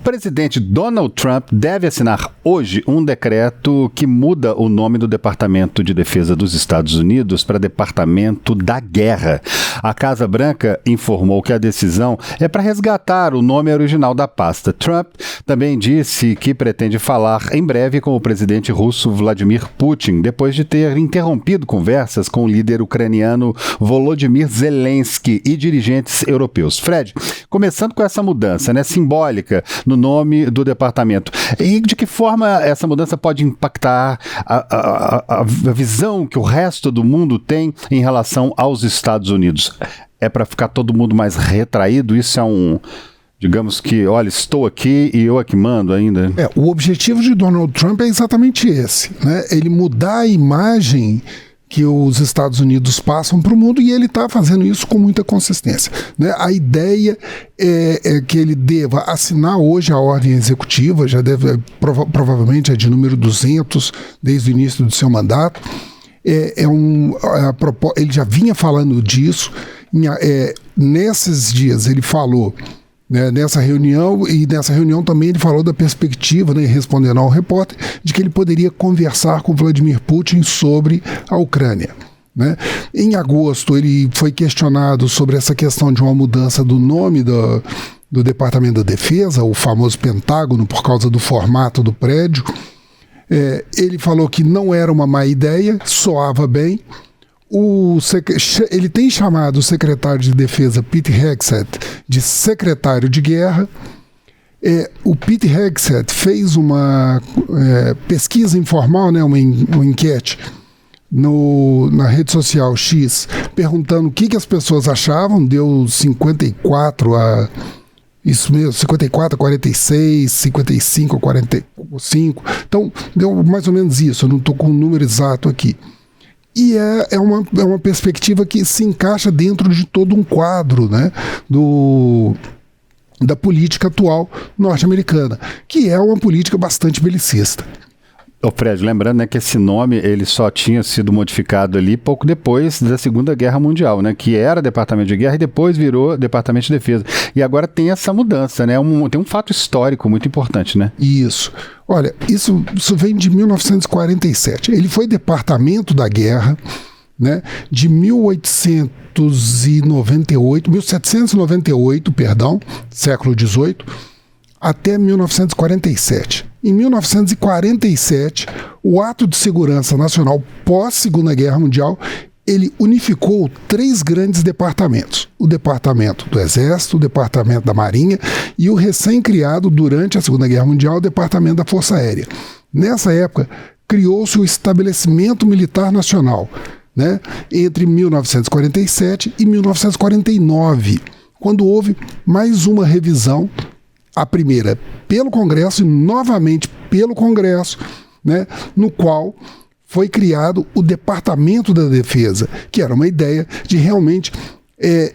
presidente Donald Trump deve assinar hoje um decreto que muda o nome do Departamento de Defesa dos Estados Unidos para Departamento da Guerra. A Casa Branca informou que a decisão é para resgatar o nome original da pasta. Trump também disse que pretende falar em breve com o presidente russo Vladimir Putin, depois de ter interrompido conversas com o líder ucraniano Volodymyr Zelensky e dirigentes europeus. Fred, começando com essa mudança, simbólica no nome do departamento, e de que forma essa mudança pode impactar a visão que o resto do mundo tem em relação aos Estados Unidos? É para ficar todo mundo mais retraído? Isso é digamos que, olha, estou aqui e eu aqui mando ainda? O objetivo de Donald Trump é exatamente esse, ele mudar a imagem que os Estados Unidos passam para o mundo, e ele está fazendo isso com muita consistência. A ideia é que ele deva assinar hoje a ordem executiva, já deve, provavelmente é de número 200 desde o início do seu mandato. Ele já vinha falando disso, nesses dias ele falou, nessa reunião, e nessa reunião também ele falou da perspectiva, respondendo ao repórter, de que ele poderia conversar com Vladimir Putin sobre a Ucrânia. Em agosto ele foi questionado sobre essa questão de uma mudança do nome do Departamento da Defesa, o famoso Pentágono, por causa do formato do prédio. Ele falou que não era uma má ideia, soava bem. Ele tem chamado o secretário de Defesa, Pete Hegseth, de secretário de guerra. O Pete Hegseth fez uma pesquisa informal, uma enquete na rede social X, perguntando o que as pessoas achavam. Deu 54 a 46, 55 a 45. Então, deu mais ou menos isso. Eu não estou com o número exato aqui. E é uma perspectiva que se encaixa dentro de todo um quadro, da política atual norte-americana, que é uma política bastante belicista. Fred, lembrando que esse nome ele só tinha sido modificado ali pouco depois da Segunda Guerra Mundial, que era Departamento de Guerra e depois virou Departamento de Defesa. E agora tem essa mudança, tem um fato histórico muito importante, Isso. Olha, isso vem de 1947. Ele foi Departamento da Guerra, de 1798, século XVIII, até 1947. Em 1947, o Ato de Segurança Nacional pós-Segunda Guerra Mundial, ele unificou 3 grandes departamentos: o Departamento do Exército, o Departamento da Marinha e o recém-criado, durante a Segunda Guerra Mundial, o Departamento da Força Aérea. Nessa época, criou-se o Estabelecimento Militar Nacional, entre 1947 e 1949, quando houve mais uma revisão, a primeira pelo Congresso e novamente pelo Congresso, no qual foi criado o Departamento da Defesa, que era uma ideia de realmente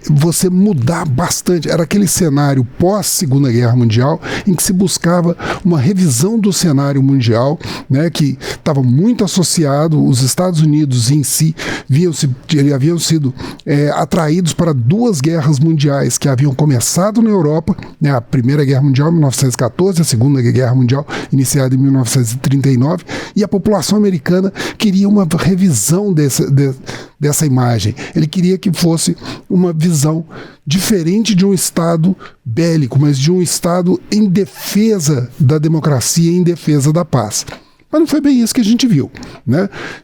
você mudar bastante. Era aquele cenário pós-Segunda Guerra Mundial em que se buscava uma revisão do cenário mundial, que estava muito associado. Os Estados Unidos em si haviam sido atraídos para 2 guerras mundiais que haviam começado na Europa, a Primeira Guerra Mundial em 1914, a Segunda Guerra Mundial iniciada em 1939, e a população americana queria uma revisão dessa imagem. Ele queria que fosse uma visão diferente de um Estado bélico, mas de um Estado em defesa da democracia, em defesa da paz. Mas não foi bem isso que a gente viu.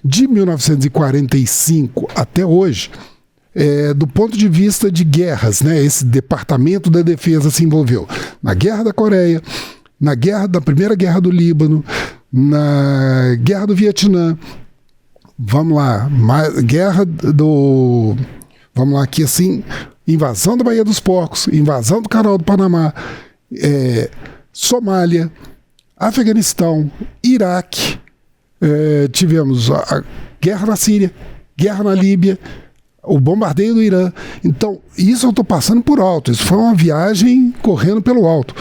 De 1945 até hoje, do ponto de vista de guerras, esse Departamento da Defesa se envolveu na Guerra da Coreia, na Primeira Guerra do Líbano, na Guerra do Vietnã. Vamos lá, invasão da Baía dos Porcos, invasão do Canal do Panamá, Somália, Afeganistão, Iraque, tivemos a guerra na Síria, guerra na Líbia, o bombardeio do Irã. Então, isso eu estou passando por alto, isso foi uma viagem correndo pelo alto.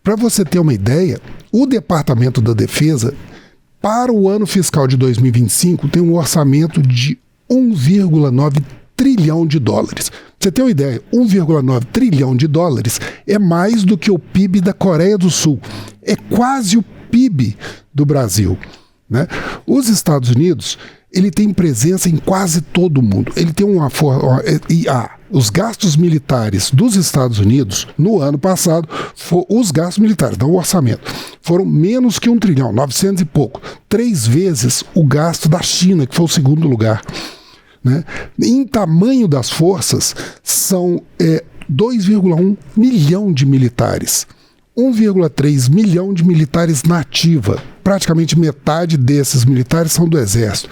Para você ter uma ideia, o Departamento da Defesa, para o ano fiscal de 2025, tem um orçamento de 1,9 trilhão de dólares. você tem uma ideia, 1,9 trilhão de dólares é mais do que o PIB da Coreia do Sul. É quase o PIB do Brasil, né? Os Estados Unidos, ele tem presença em quase todo o mundo. Ele tem os gastos militares dos Estados Unidos, no ano passado, os gastos militares, não o orçamento, foram menos que 1 trilhão, 900 e pouco. 3 vezes o gasto da China, que foi o segundo lugar. Né? Em tamanho das forças, são 2,1 milhão de militares. 1,3 milhão de militares na ativa. Praticamente metade desses militares são do Exército.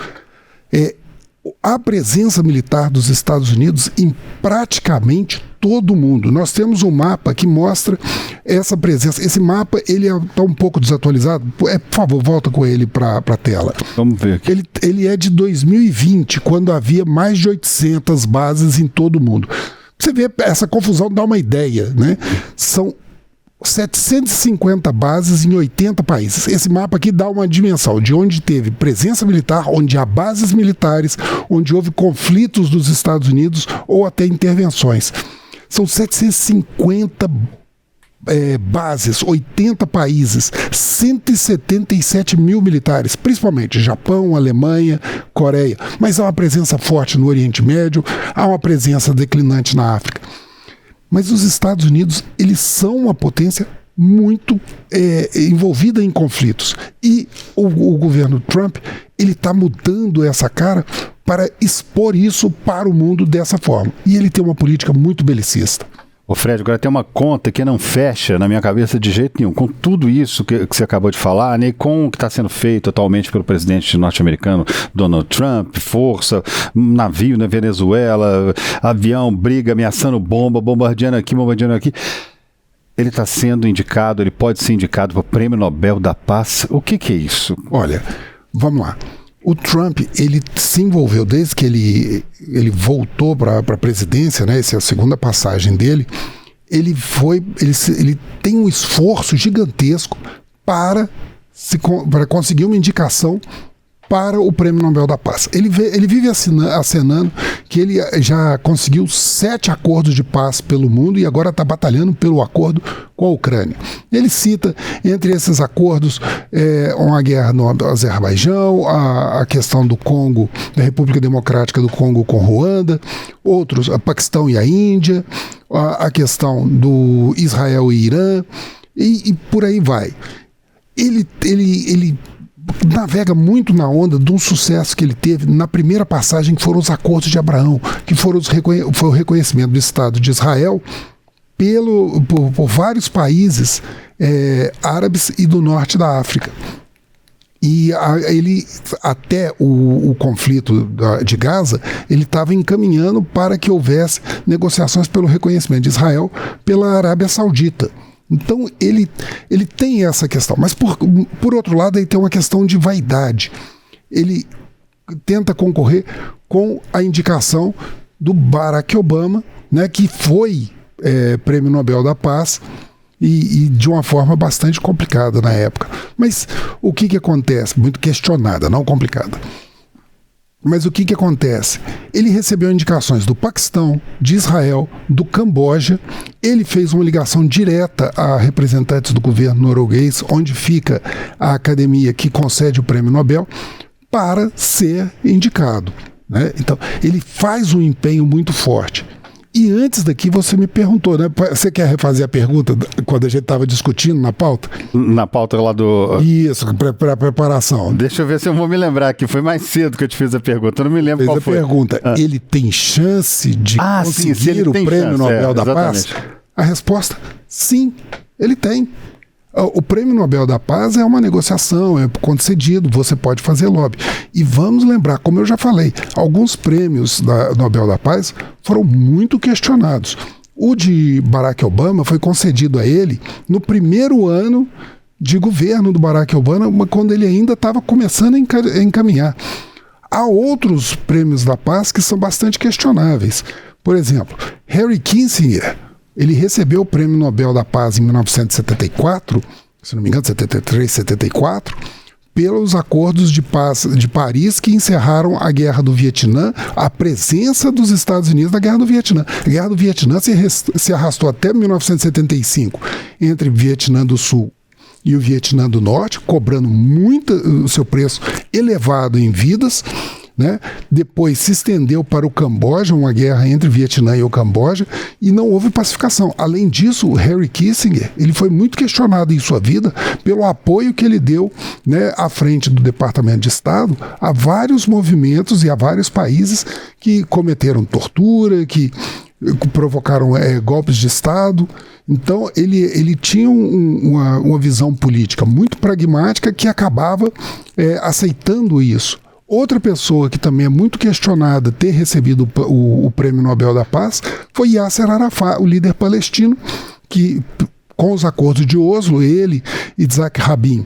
A presença militar dos Estados Unidos em praticamente todo o mundo. Nós temos um mapa que mostra essa presença. Esse mapa ele está um pouco desatualizado. Por favor, volta com ele para a tela. Vamos ver aqui. Ele é de 2020, quando havia mais de 800 bases em todo o mundo. Você vê, essa confusão dá uma ideia, né? São 750 bases em 80 países. Esse mapa aqui dá uma dimensão de onde teve presença militar, onde há bases militares, onde houve conflitos dos Estados Unidos ou até intervenções. São 750 bases, 80 países, 177 mil militares, principalmente Japão, Alemanha, Coreia. Mas há uma presença forte no Oriente Médio, há uma presença declinante na África. Mas os Estados Unidos, eles são uma potência muito envolvida em conflitos. E o governo Trump, ele está mudando essa cara para expor isso para o mundo dessa forma. E ele tem uma política muito belicista. Ô Fred, agora tem uma conta que não fecha na minha cabeça de jeito nenhum. Com tudo isso que você acabou de falar, né, com o que está sendo feito atualmente pelo presidente norte-americano Donald Trump, força, navio na Venezuela, avião, briga, ameaçando bomba, bombardeando aqui. Ele está sendo indicado, ele pode ser indicado para o Prêmio Nobel da Paz. O que é isso? Olha, vamos lá. O Trump, ele se envolveu desde que ele voltou para a presidência, né? Essa é a segunda passagem dele. Ele tem um esforço gigantesco para conseguir uma indicação para o Prêmio Nobel da Paz. Ele vive acenando que ele já conseguiu 7 acordos de paz pelo mundo e agora está batalhando pelo acordo com a Ucrânia. Ele cita, entre esses acordos, uma guerra no Azerbaijão, a questão do Congo, da República Democrática do Congo com Ruanda, outros, a Paquistão e a Índia, a questão do Israel e Irã, e por aí vai. Ele navega muito na onda de um sucesso que ele teve na primeira passagem, que foram os Acordos de Abraão, que foi o reconhecimento do Estado de Israel por vários países árabes e do norte da África. E até o conflito de Gaza, ele estava encaminhando para que houvesse negociações pelo reconhecimento de Israel pela Arábia Saudita. Então ele tem essa questão, mas por outro lado ele tem uma questão de vaidade. Ele tenta concorrer com a indicação do Barack Obama, né, que foi Prêmio Nobel da Paz e de uma forma bastante complicada na época. Mas o que acontece? Muito questionada, não complicada. Mas o que acontece? Ele recebeu indicações do Paquistão, de Israel, do Camboja. Ele fez uma ligação direta a representantes do governo norueguês, onde fica a academia que concede o Prêmio Nobel, para ser indicado, né? Então, ele faz um empenho muito forte. E antes daqui você me perguntou, né? Você quer refazer a pergunta quando a gente estava discutindo na pauta? Na pauta lá do... Isso, para a preparação. Deixa eu ver se eu vou me lembrar aqui. Foi mais cedo que eu te fiz a pergunta. Eu não me lembro qual foi. Pergunta, ele tem chance de conseguir o Prêmio Nobel da Paz? A resposta, sim, ele tem. O Prêmio Nobel da Paz é uma negociação, é concedido, você pode fazer lobby. E vamos lembrar, como eu já falei, alguns prêmios da Nobel da Paz foram muito questionados. O de Barack Obama foi concedido a ele no primeiro ano de governo do Barack Obama, quando ele ainda estava começando a encaminhar. Há outros prêmios da paz que são bastante questionáveis. Por exemplo, Henry Kissinger, ele recebeu o Prêmio Nobel da Paz em 1974, se não me engano, 73, 74, pelos acordos de paz de Paris que encerraram a Guerra do Vietnã, a presença dos Estados Unidos na Guerra do Vietnã. A Guerra do Vietnã se arrastou até 1975 entre Vietnã do Sul e o Vietnã do Norte, cobrando muito o seu preço elevado em vidas, né? Depois se estendeu para o Camboja, uma guerra entre o Vietnã e o Camboja, e não houve pacificação. Além disso, o Henry Kissinger, ele foi muito questionado em sua vida pelo apoio que ele deu, né, à frente do Departamento de Estado a vários movimentos e a vários países que cometeram tortura, que provocaram golpes de Estado. Então ele tinha uma visão política muito pragmática que acabava aceitando isso. Outra pessoa que também é muito questionada ter recebido o Prêmio Nobel da Paz foi Yasser Arafat, o líder palestino, que com os acordos de Oslo, ele, Isaac Rabin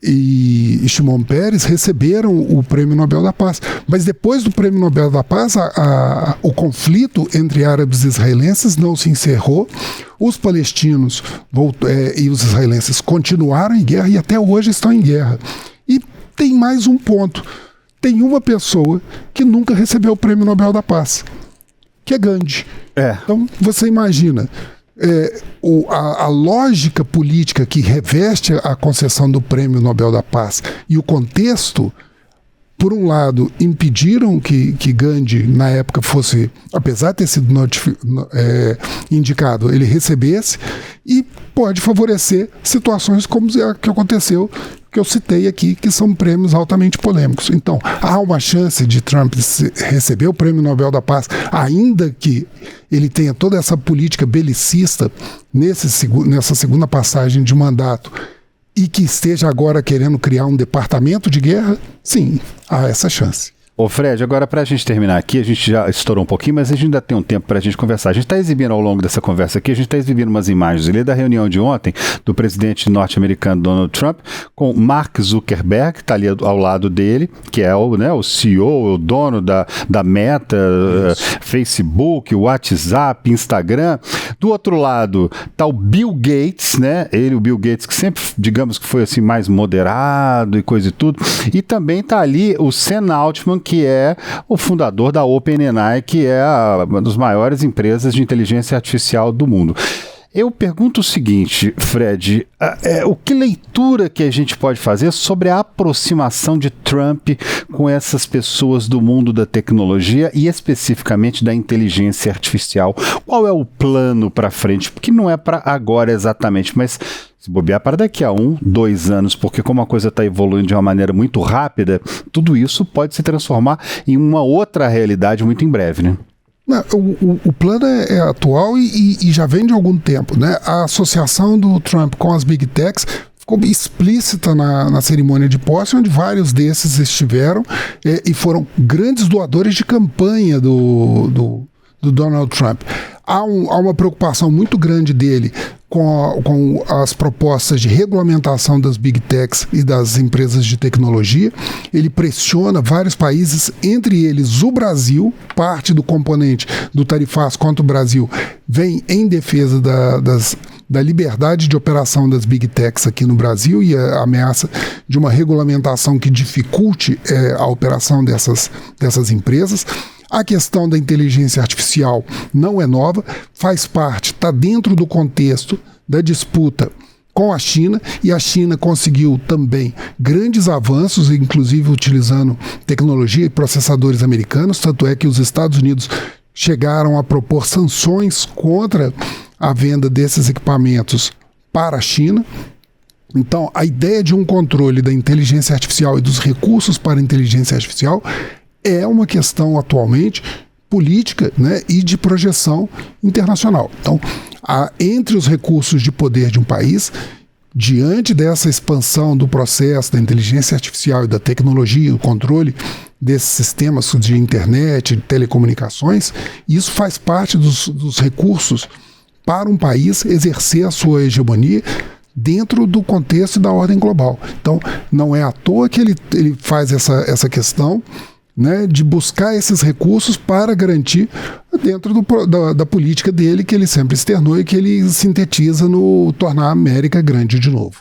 e Shimon Peres receberam o Prêmio Nobel da Paz. Mas depois do Prêmio Nobel da Paz, o conflito entre árabes e israelenses não se encerrou. Os palestinos e os israelenses continuaram em guerra e até hoje estão em guerra. E tem mais um ponto. Tem uma pessoa que nunca recebeu o Prêmio Nobel da Paz, que é Gandhi. Então, você imagina, a lógica política que reveste a concessão do Prêmio Nobel da Paz e o contexto, por um lado, impediram que Gandhi, na época, fosse, apesar de ter sido indicado, ele recebesse, e pode favorecer situações como a que aconteceu, que eu citei aqui, que são prêmios altamente polêmicos. Então, há uma chance de Trump receber o Prêmio Nobel da Paz, ainda que ele tenha toda essa política belicista nessa segunda passagem de mandato, e que esteja agora querendo criar um departamento de guerra? Sim, há essa chance. Ô Fred, agora para a gente terminar aqui, a gente já estourou um pouquinho, mas a gente ainda tem um tempo para a gente conversar. A gente está exibindo ao longo dessa conversa aqui, a gente está exibindo umas imagens ali da reunião de ontem do presidente norte-americano Donald Trump com Mark Zuckerberg, que está ali ao lado dele, que é o CEO, o dono da Meta, Facebook, WhatsApp, Instagram. Do outro lado está o Bill Gates, né? O Bill Gates, que sempre, digamos que foi assim mais moderado e coisa e tudo. E também está ali o Sam Altman, que é o fundador da OpenAI, que é uma das maiores empresas de inteligência artificial do mundo. Eu pergunto o seguinte, Fred, o que leitura que a gente pode fazer sobre a aproximação de Trump com essas pessoas do mundo da tecnologia e especificamente da inteligência artificial? Qual é o plano para frente? Porque não é para agora exatamente, mas se bobear para daqui a 1, 2 anos, porque como a coisa está evoluindo de uma maneira muito rápida, tudo isso pode se transformar em uma outra realidade muito em breve, né? O plano é atual e já vem de algum tempo, né? A associação do Trump com as Big Techs ficou explícita na cerimônia de posse, onde vários desses estiveram e foram grandes doadores de campanha do Donald Trump. Há uma preocupação muito grande dele com as propostas de regulamentação das Big Techs e das empresas de tecnologia. Ele pressiona vários países, entre eles o Brasil. Parte do componente do tarifaço contra o Brasil vem em defesa da liberdade de operação das Big Techs aqui no Brasil e a ameaça de uma regulamentação que dificulte a operação dessas empresas. A questão da inteligência artificial não é nova, faz parte, está dentro do contexto da disputa com a China, e a China conseguiu também grandes avanços, inclusive utilizando tecnologia e processadores americanos, tanto é que os Estados Unidos chegaram a propor sanções contra a venda desses equipamentos para a China. Então, a ideia de um controle da inteligência artificial e dos recursos para a inteligência artificial é uma questão atualmente política, né, e de projeção internacional. Então, entre os recursos de poder de um país, diante dessa expansão do processo da inteligência artificial e da tecnologia, o controle desses sistemas de internet, de telecomunicações, isso faz parte dos recursos para um país exercer a sua hegemonia dentro do contexto da ordem global. Então, não é à toa que ele faz essa questão, né, de buscar esses recursos para garantir dentro da política dele, que ele sempre externou e que ele sintetiza no tornar a América grande de novo.